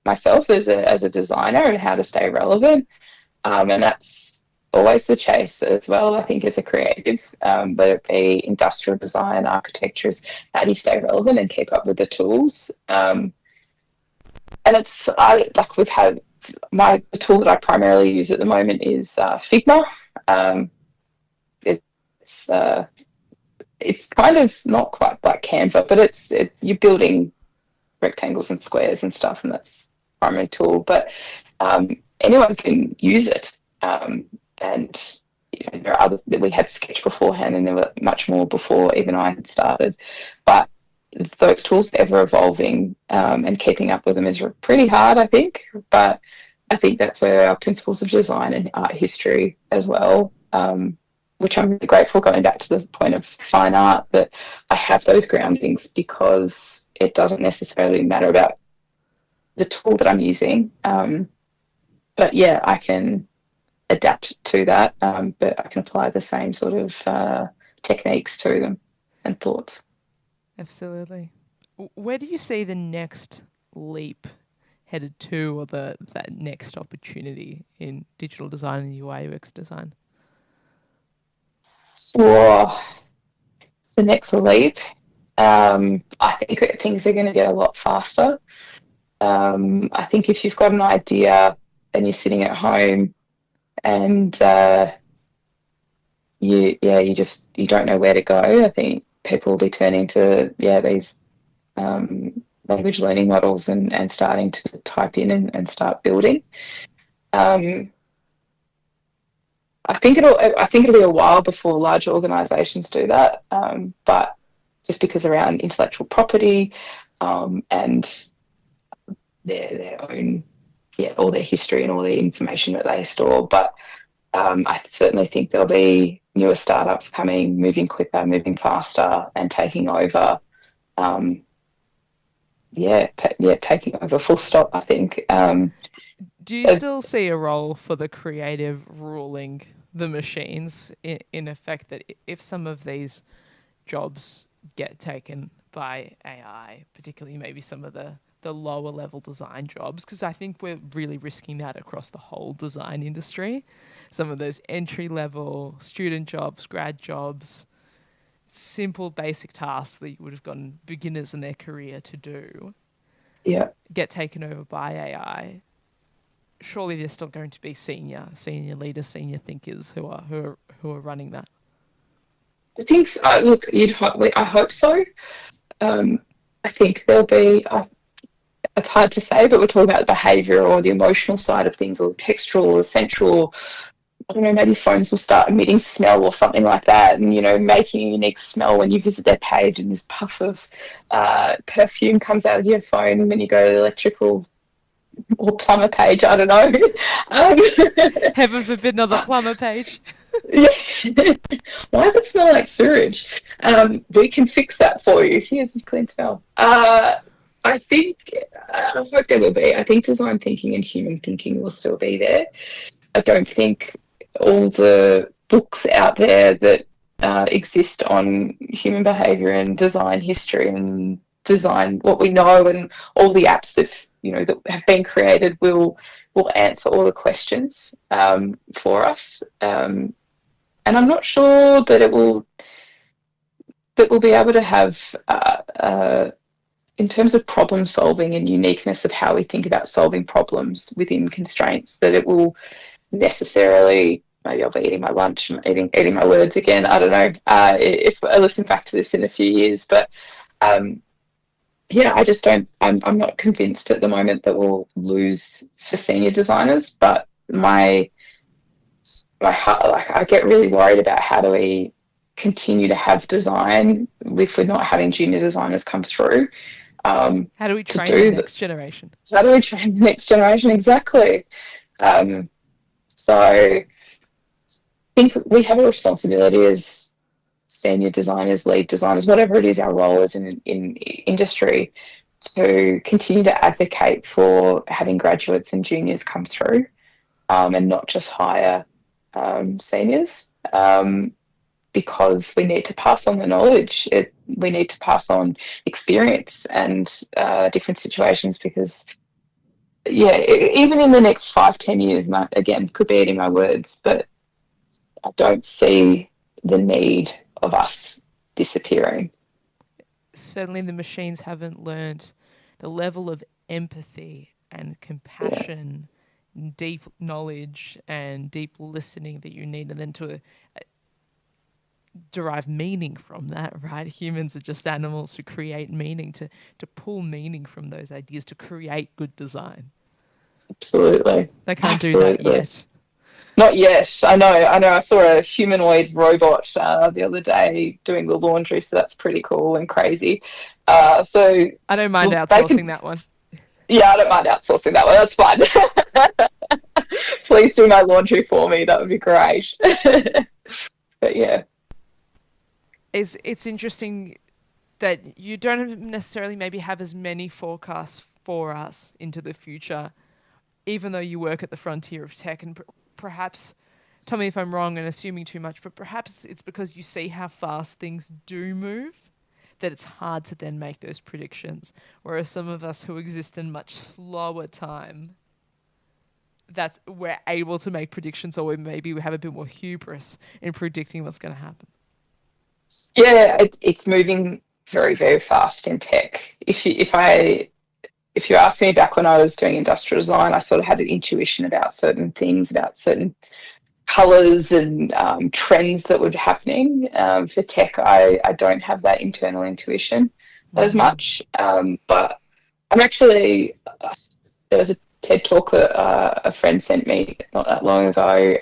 myself as a designer and how to stay relevant. And that's always the chase as well, I think, as a creative, whether it be industrial design, architecture, is how do you stay relevant and keep up with the tools? And we've had the tool that I primarily use at the moment is Figma. It's kind of not quite like Canva, but you're building rectangles and squares and stuff, and that's the primary tool. But anyone can use it. And there are other. We had Sketch beforehand, and there were much more before even I had started. But those tools are ever evolving, and keeping up with them is pretty hard, I think. But I think that's where our principles of design and art history as well, which I'm really grateful, going back to the point of fine art, that I have those groundings, because it doesn't necessarily matter about the tool that I'm using. But yeah, I can adapt to that, but I can apply the same sort of techniques to them and thoughts. Absolutely. Where do you see the next leap headed to, or that next opportunity in digital design and UI UX design? For the next leap, I think things are going to get a lot faster. I think if you've got an idea and you're sitting at home and you don't know where to go, I think people will be turning to these language learning models and starting to type in and start building. I think it'll be a while before larger organisations do that, but just because around intellectual property and their own, all their history and all the information that they store. But I certainly think there'll be newer startups coming, moving quicker, moving faster, and taking over. Taking over full stop, I think. Do you still see a role for the creative ruling the machines in effect, that if some of these jobs get taken by AI, particularly maybe some of the lower level design jobs, because I think we're really risking that across the whole design industry. Some of those entry level student jobs, grad jobs, simple basic tasks that you would have gotten beginners in their career to do, get taken over by AI. Surely there's still going to be senior leaders, senior thinkers who are running that. I think look, I hope so. I think there'll be. It's hard to say, but we're talking about the behaviour or the emotional side of things, or the textual or the sensual. I don't know, maybe phones will start emitting smell or something like that, and, making a unique smell when you visit their page, and this puff of perfume comes out of your phone when you go to the electrical or plumber page. I don't know. Heaven forbid another plumber page. Yeah. Why does it smell like sewage? We can fix that for you. Here's a clean smell. I hope there will be. I think design thinking and human thinking will still be there. I don't think all the books out there that exist on human behaviour and design history and design what we know, and all the apps that that have been created will answer all the questions for us. And I'm not sure that we'll be able to have in terms of problem solving and uniqueness of how we think about solving problems within constraints, that it will necessarily, maybe I'll be eating my lunch and eating my words again, I don't know, if I listen back to this in a few years, but I just don't, I'm not convinced at the moment that we'll lose for senior designers, but my heart, I get really worried about how do we continue to have design if we're not having junior designers come through. How do we train the next generation? How do we train the next generation? Exactly. So I think we have a responsibility as senior designers, lead designers, whatever it is our role is in industry, to continue to advocate for having graduates and juniors come through, and not just hire seniors, because we need to pass on the knowledge. We need to pass on experience and different situations, because even in the next 5-10 years, again, could be eating my words, but I don't see the need of us disappearing. Certainly the machines haven't learned the level of empathy and compassion, deep knowledge and deep listening that you need, and then to derive meaning from that, right? Humans are just animals who create meaning, to pull meaning from those ideas, to create good design. Absolutely. They can't do that yet. Not yet. I know. I saw a humanoid robot the other day doing the laundry, so that's pretty cool and crazy. So I don't mind outsourcing that one. Yeah, I don't mind outsourcing that one. That's fine. Please do my laundry for me. That would be great. But yeah. It's interesting that you don't necessarily maybe have as many forecasts for us into the future, even though you work at the frontier of tech, and perhaps, tell me if I'm wrong and assuming too much, but perhaps it's because you see how fast things do move that it's hard to then make those predictions. Whereas some of us who exist in much slower time, that we're able to make predictions, or maybe we have a bit more hubris in predicting what's going to happen. Yeah, it's moving very, very fast in tech. If you asked me back when I was doing industrial design, I sort of had an intuition about certain things, about certain colours and trends that were happening. For tech, I don't have that internal intuition as much. But I'm actually, there was a TED talk that a friend sent me not that long ago,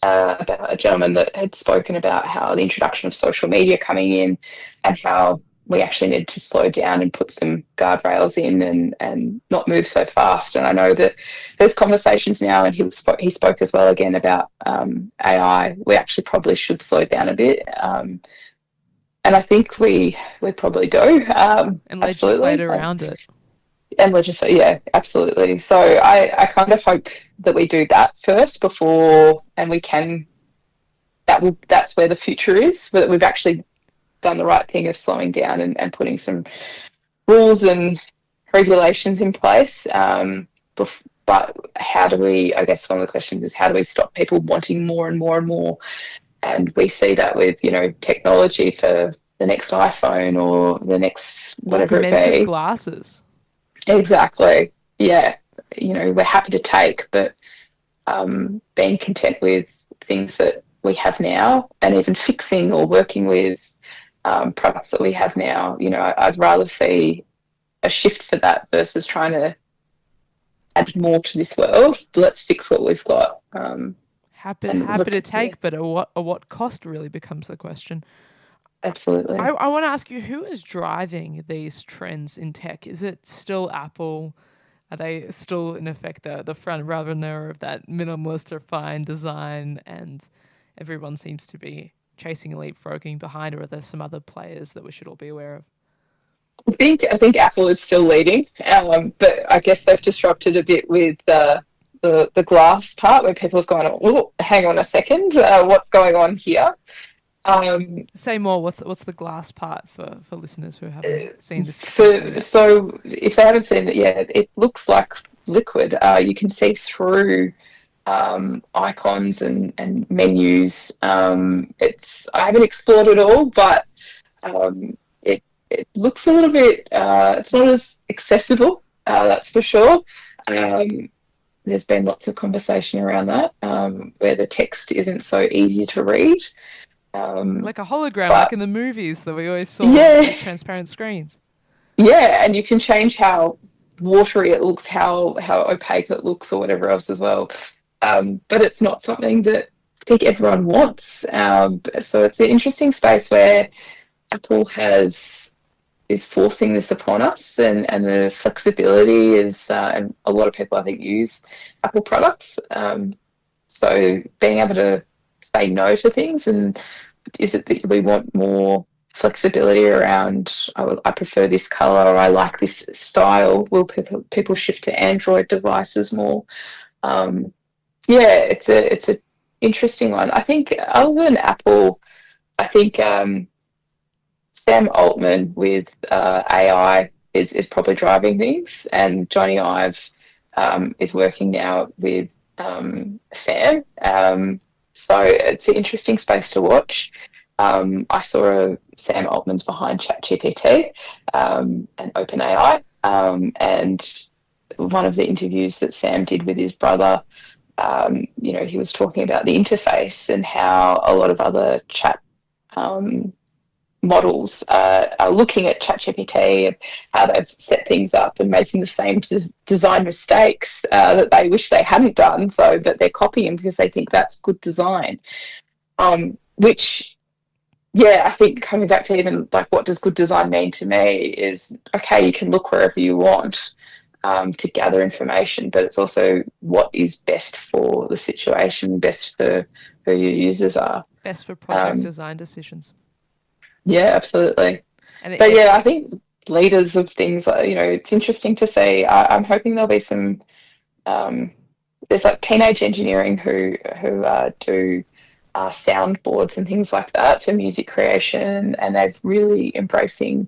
about a gentleman that had spoken about how the introduction of social media coming in, and how we actually need to slow down and put some guardrails in and not move so fast. And I know that there's conversations now, and he spoke as well again about AI. We actually probably should slow down a bit. And I think we probably do. And legislate around it. And legislate, yeah, absolutely. So I kind of hope that we do that first before, and we can, that's where the future is, but we've actually done the right thing of slowing down and putting some rules and regulations in place. But how do we, I guess one of the questions is, how do we stop people wanting more and more and more? And we see that with, technology for the next iPhone or the next whatever it Augmented be. glasses. Exactly. Yeah. We're happy to take, but being content with things that we have now, and even fixing or working with products that we have now, I'd rather see a shift for that versus trying to add more to this world. Let's fix what we've got. Happy to take, but at what cost really becomes the question. Absolutely. I want to ask you, who is driving these trends in tech? Is it still Apple? Are they still, in effect, the front runner of that minimalist or fine design, and everyone seems to be chasing and leapfrogging behind, or are there some other players that we should all be aware of? I think Apple is still leading, but I guess they've disrupted a bit with the glass part, where people have gone, oh, hang on a second, what's going on here? Say more. What's the glass part for listeners who haven't seen this? So if they haven't seen it yet, it looks like liquid. You can see through icons and menus. I haven't explored it all, but it looks a little bit. It's not as accessible. That's for sure. There's been lots of conversation around that, where the text isn't so easy to read. Like a hologram, like in the movies that we always saw, yeah, with transparent screens. Yeah, and you can change how watery it looks, how opaque it looks, or whatever else as well. But it's not something that I think everyone wants. So it's an interesting space where Apple is forcing this upon us, and the flexibility is, and a lot of people I think use Apple products. So being able to say no to things, and is it that we want more flexibility around, I prefer this color, or I like this style? Will people shift to Android devices more? It's a interesting one. I think other than Apple, I think Sam Altman with AI is probably driving things, and Johnny Ive is working now with Sam. So it's an interesting space to watch. I saw Sam Altman's behind ChatGPT and OpenAI, and one of the interviews that Sam did with his brother, he was talking about the interface and how a lot of other chat models are looking at ChatGPT and how they've set things up and making the same design mistakes that they wish they hadn't done, so that they're copying because they think that's good design. Which, I think coming back to even like what does good design mean to me is, okay, you can look wherever you want to gather information, but it's also what is best for the situation, best for who your users are. Best for product design decisions. Yeah, absolutely. I think leaders of things, it's interesting to see. I'm hoping there'll be some. There's like teenage engineering who do soundboards and things like that for music creation, and they're really embracing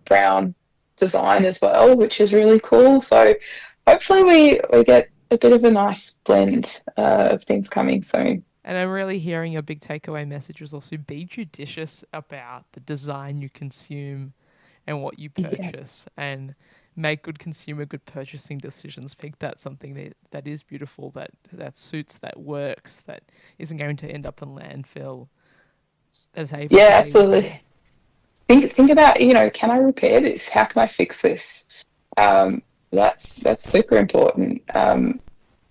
brown design as well, which is really cool. So hopefully we get a bit of a nice blend of things coming soon. And I'm really hearing your big takeaway message was also be judicious about the design you consume and what you purchase, and make good consumer, good purchasing decisions. Pick that something that is beautiful, that suits, that works, that isn't going to end up in landfill. Absolutely. Think about, can I repair this? How can I fix this? That's super important.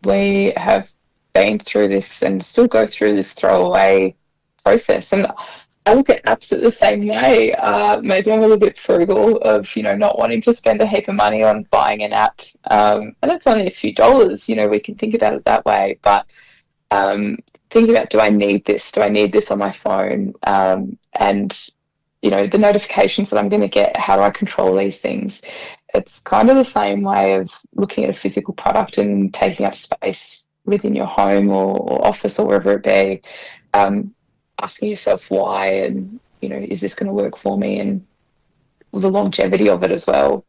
We have been through this and still go through this throwaway process, and I look at apps the same way. Maybe I'm a little bit frugal of not wanting to spend a heap of money on buying an app, and it's only a few dollars. We can think about it that way, but think about, do I need this on my phone? And the notifications that I'm going to get, how do I control these things? it's kind of the same way of looking at a physical product and taking up space within your home or office or wherever it be, asking yourself why, and, you know, is this going to work for me, and the longevity of it as well.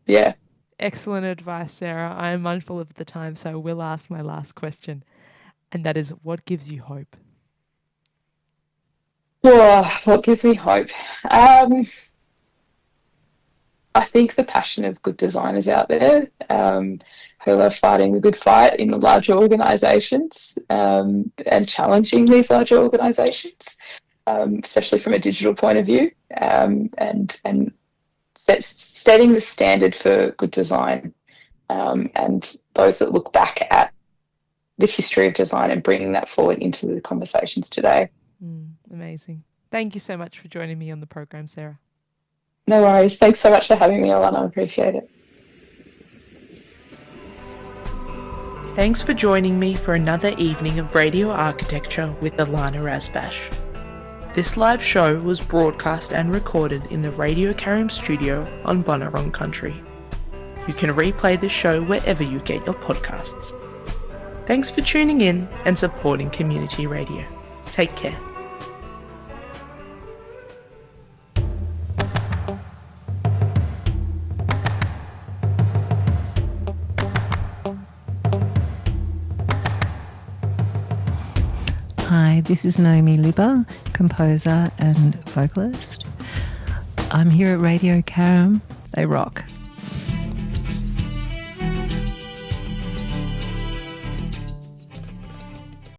Yeah. Excellent advice, Sarah. I am mindful of the time, so I will ask my last question, and that is, what gives you hope? Well, what gives me hope? I think the passion of good designers out there, who are fighting the good fight in larger organisations, and challenging these larger organisations, especially from a digital point of view, and setting the standard for good design, and those that look back at the history of design and bringing that forward into the conversations today. Amazing. Thank you so much for joining me on the program, Sarah. No worries. Thanks so much for having me, Ilana. I appreciate it. Thanks for joining me for another evening of Radio Architecture with Ilana Razbash. This live show was broadcast and recorded in the Radio Karam studio on Bunurong Country. You can replay the show wherever you get your podcasts. Thanks for tuning in and supporting community radio. Take care. Hi, this is Naomi Libba, composer and vocalist. I'm here at Radio Karam. They rock.